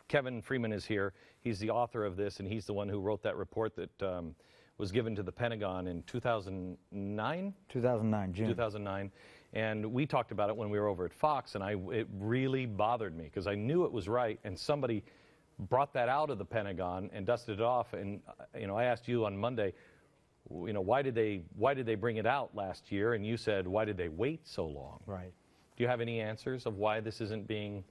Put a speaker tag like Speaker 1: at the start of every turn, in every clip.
Speaker 1: Kevin Freeman is here. He's the author of this, and he's the one who wrote that report that was given to the Pentagon in 2009?
Speaker 2: 2009, June.
Speaker 1: 2009. And we talked about it when we were over at Fox, and it really bothered me because I knew it was right, and somebody brought that out of the Pentagon and dusted it off. And I asked you on Monday, why did they bring it out last year? And you said, why did they wait so long?
Speaker 2: Right.
Speaker 1: Do you have any answers of why this isn't being?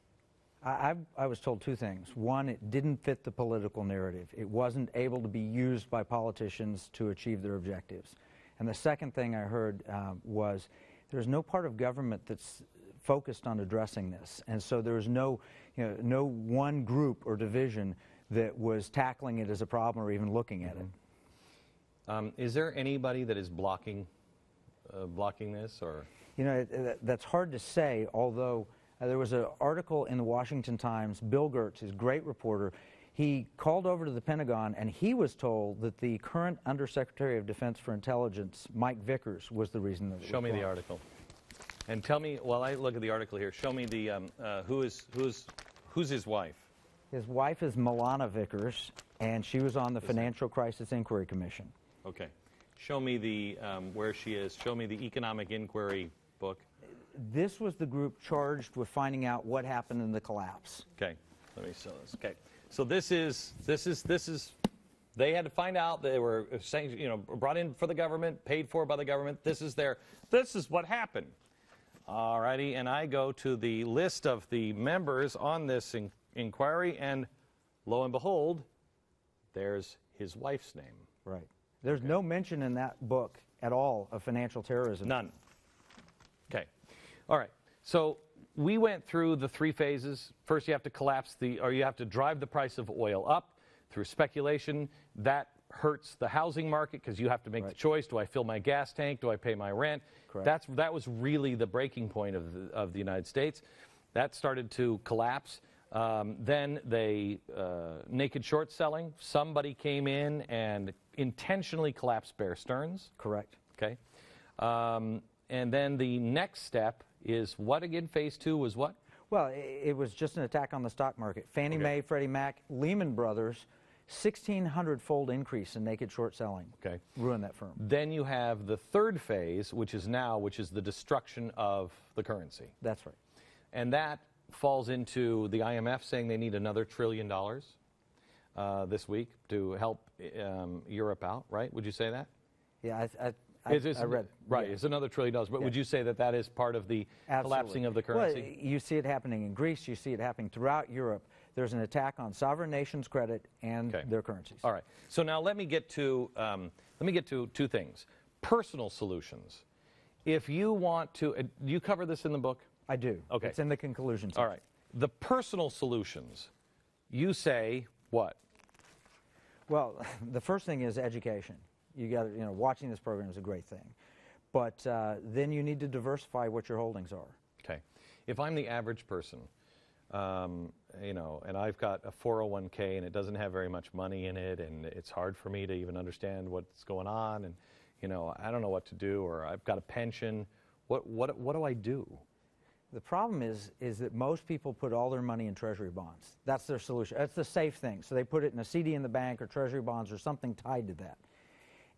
Speaker 2: I was told two things. One, it didn't fit the political narrative. It wasn't able to be used by politicians to achieve their objectives. And the second thing I heard was there's no part of government that's focused on addressing this. And so there was no one group or division that was tackling it as a problem or even looking at it.
Speaker 1: Is there anybody that is blocking this, or?
Speaker 2: That's hard to say, although there was an article in the Washington Times. Bill Gertz, his great reporter, he called over to the Pentagon, and he was told that the current Undersecretary of Defense for Intelligence, Mike Vickers, was the reason that it was
Speaker 1: Show me
Speaker 2: blocked.
Speaker 1: the article. And tell me, while I look at the article here, show me the who's his wife?
Speaker 2: His wife is Milana Vickers, and she was on the Financial Crisis Inquiry Commission.
Speaker 1: Okay. Show me the where she is. Show me the Economic Inquiry book.
Speaker 2: This was the group charged with finding out what happened in the collapse.
Speaker 1: Okay. Let me show this. Okay. So this is. They had to find out. They were brought in for the government, paid for by the government. This is what happened. All righty, and I go to the list of the members on this inquiry, and lo and behold, there's his wife's name.
Speaker 2: Right. There's no mention in that book at all of financial terrorism.
Speaker 1: None. Okay. All right. So we went through the three phases. First, you have to you have to drive the price of oil up through speculation. That hurts the housing market because you have to make the choice. Do I fill my gas tank? Do I pay my rent?
Speaker 2: Correct.
Speaker 1: That was really the breaking point of the United States. That started to collapse. Then they naked short selling. Somebody came in and intentionally collapsed Bear Stearns.
Speaker 2: Correct.
Speaker 1: Okay. And then the next step is what again? Phase two was what?
Speaker 2: Well, it was just an attack on the stock market. Fannie Mae, Freddie Mac, Lehman Brothers, 1,600-fold increase in naked short selling.
Speaker 1: Okay.
Speaker 2: Ruined that firm.
Speaker 1: Then you have the third phase, which is the destruction of the currency.
Speaker 2: That's right.
Speaker 1: And that falls into the IMF saying they need another $1 trillion this week to help Europe out, right? Would you say that?
Speaker 2: Yeah, I read.
Speaker 1: Right,
Speaker 2: Yeah.
Speaker 1: it's another $1 trillion. But
Speaker 2: Yeah.
Speaker 1: would you say that is part of the collapsing of the currency?
Speaker 2: Well, you see it happening in Greece. You see it happening throughout Europe. There's an attack on sovereign nations' credit and their currencies.
Speaker 1: All right. So now let me get to two things. Personal solutions. If you want to, do you cover this in the book?
Speaker 2: I do.
Speaker 1: Okay.
Speaker 2: It's in the conclusion section.
Speaker 1: All right. The personal solutions, you say what?
Speaker 2: Well, the first thing is education. You got watching this program is a great thing, but then you need to diversify what your holdings are.
Speaker 1: Okay. If I'm the average person, and I've got a 401k and it doesn't have very much money in it, and it's hard for me to even understand what's going on, and I don't know what to do, or I've got a pension. What do I do?
Speaker 2: The problem is that most people put all their money in treasury bonds. That's their solution. That's the safe thing. So they put it in a CD in the bank or treasury bonds or something tied to that.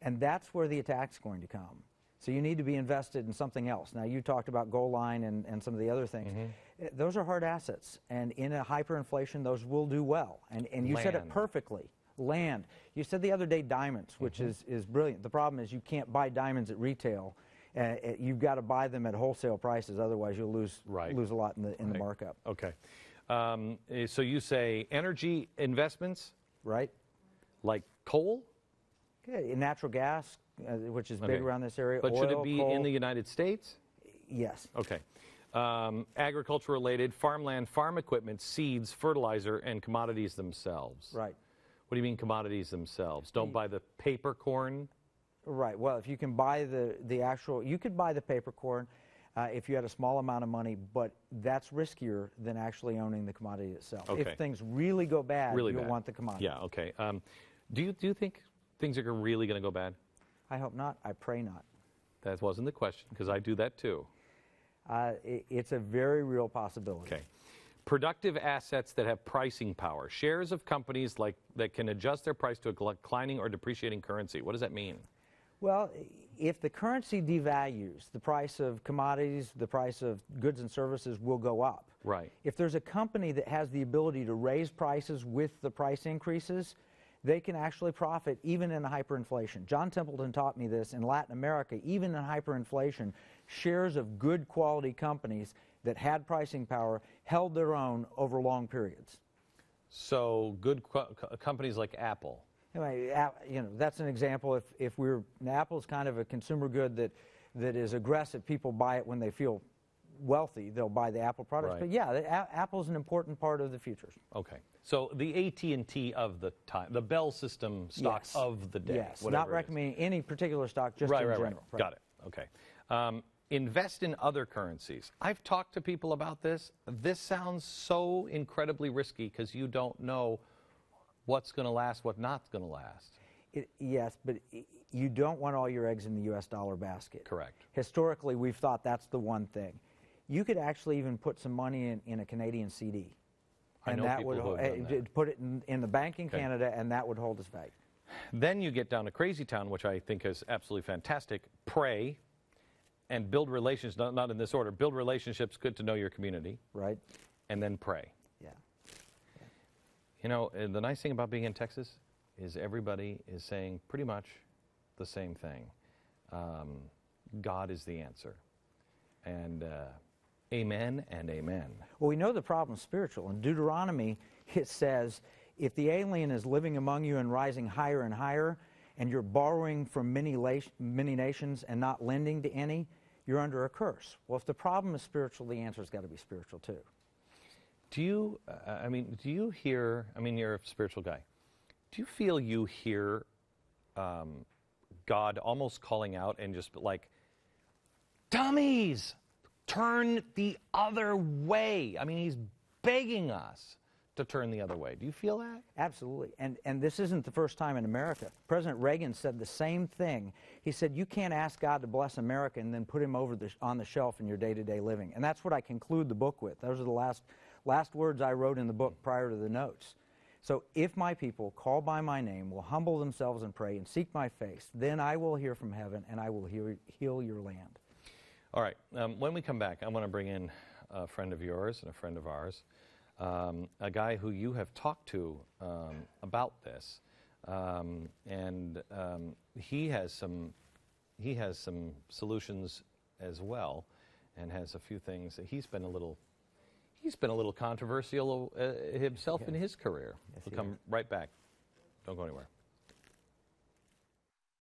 Speaker 2: And that's where the attack's going to come. So you need to be invested in something else. Now, you talked about Gold Line and some of the other things. Mm-hmm. Those are hard assets. And in a hyperinflation, those will do well. And you said it perfectly. Land. You said the other day diamonds, which is brilliant. The problem is you can't buy diamonds at retail. You've got to buy them at wholesale prices. Otherwise, you'll lose a lot in the markup.
Speaker 1: Okay. So you say energy investments?
Speaker 2: Right.
Speaker 1: Like coal?
Speaker 2: Okay. Natural gas, which is big around this area.
Speaker 1: But
Speaker 2: oil,
Speaker 1: should it be
Speaker 2: coal.
Speaker 1: in the United States?
Speaker 2: Yes.
Speaker 1: Okay. Agriculture-related, farmland, farm equipment, seeds, fertilizer, and commodities themselves.
Speaker 2: Right.
Speaker 1: What do you mean commodities themselves? Don't buy the paper corn?
Speaker 2: Right. Well, if you can buy the actual, you could buy the paper corn if you had a small amount of money, but that's riskier than actually owning the commodity itself.
Speaker 1: Okay.
Speaker 2: If things really go bad, you'll want the commodity.
Speaker 1: Yeah, okay. Do you think things are really going to go bad?
Speaker 2: I hope not. I pray not.
Speaker 1: That wasn't the question, because I do that too.
Speaker 2: It's a very real possibility.
Speaker 1: Okay. productive assets that have pricing power. Shares of companies that can adjust their price to a declining or depreciating currency. What does that mean?
Speaker 2: Well, if the currency devalues, the price of commodities, the price of goods and services will go up.
Speaker 1: Right.
Speaker 2: If there's a company that has the ability to raise prices with the price increases, they can actually profit even in a hyperinflation. John Templeton taught me this in Latin America. Even in hyperinflation, shares of good quality companies that had pricing power held their own over long periods.
Speaker 1: So good companies like Apple.
Speaker 2: Anyway, that's an example. If Apple's kind of a consumer good that is aggressive, people buy it when they feel wealthy, they'll buy the Apple products.
Speaker 1: Right.
Speaker 2: But yeah, Apple's an important part of the future.
Speaker 1: Okay. So the AT&T of the time, the Bell system stock
Speaker 2: Yes.
Speaker 1: of the day.
Speaker 2: Yes,
Speaker 1: whatever
Speaker 2: not recommending any particular stock, just in general.
Speaker 1: Right. Got it. Okay. Invest in other currencies. I've talked to people about this. This sounds so incredibly risky because you don't know what's going to last, what's not going to last.
Speaker 2: Yes, but you don't want all your eggs in the U.S. dollar basket.
Speaker 1: Correct.
Speaker 2: Historically, we've thought that's the one thing. You could actually even put some money in a Canadian CD.
Speaker 1: I know
Speaker 2: that
Speaker 1: people
Speaker 2: would
Speaker 1: who have done that.
Speaker 2: put it in the bank in Canada, and that would hold its value.
Speaker 1: Then you get down to Crazy Town, which I think is absolutely fantastic. Pray and build relations, not in this order. Build relationships, good to know your community.
Speaker 2: Right.
Speaker 1: And then pray.
Speaker 2: Yeah.
Speaker 1: You know, the nice thing about being in Texas is everybody is saying pretty much the same thing. God is the answer. And amen and amen.
Speaker 2: Well, we know the problem's spiritual. In Deuteronomy, it says, if the alien is living among you and rising higher and higher, and you're borrowing from many nations and not lending to any, you're under a curse. Well, if the problem is spiritual, the answer's got to be spiritual too.
Speaker 1: Do you, do you hear, you're a spiritual guy. Do you feel you hear God almost calling out and just like, dummies, turn the other way? He's begging us to turn the other way. Do you feel that?
Speaker 2: Absolutely. And this isn't the first time in America. President Reagan said the same thing. He said, you can't ask God to bless America and then put him on the shelf in your day-to-day living. And that's what I conclude the book with. Those are the last words I wrote in the book prior to the notes. So if my people call by my name, will humble themselves and pray and seek my face, then I will hear from heaven and I will heal your land.
Speaker 1: All right. When we come back, I want to bring in a friend of yours and a friend of ours. A guy who you have talked to about this, and he has some solutions as well, and has a few things that he's been a little controversial himself in his career.
Speaker 2: Yes,
Speaker 1: We'll come right back. Don't go anywhere.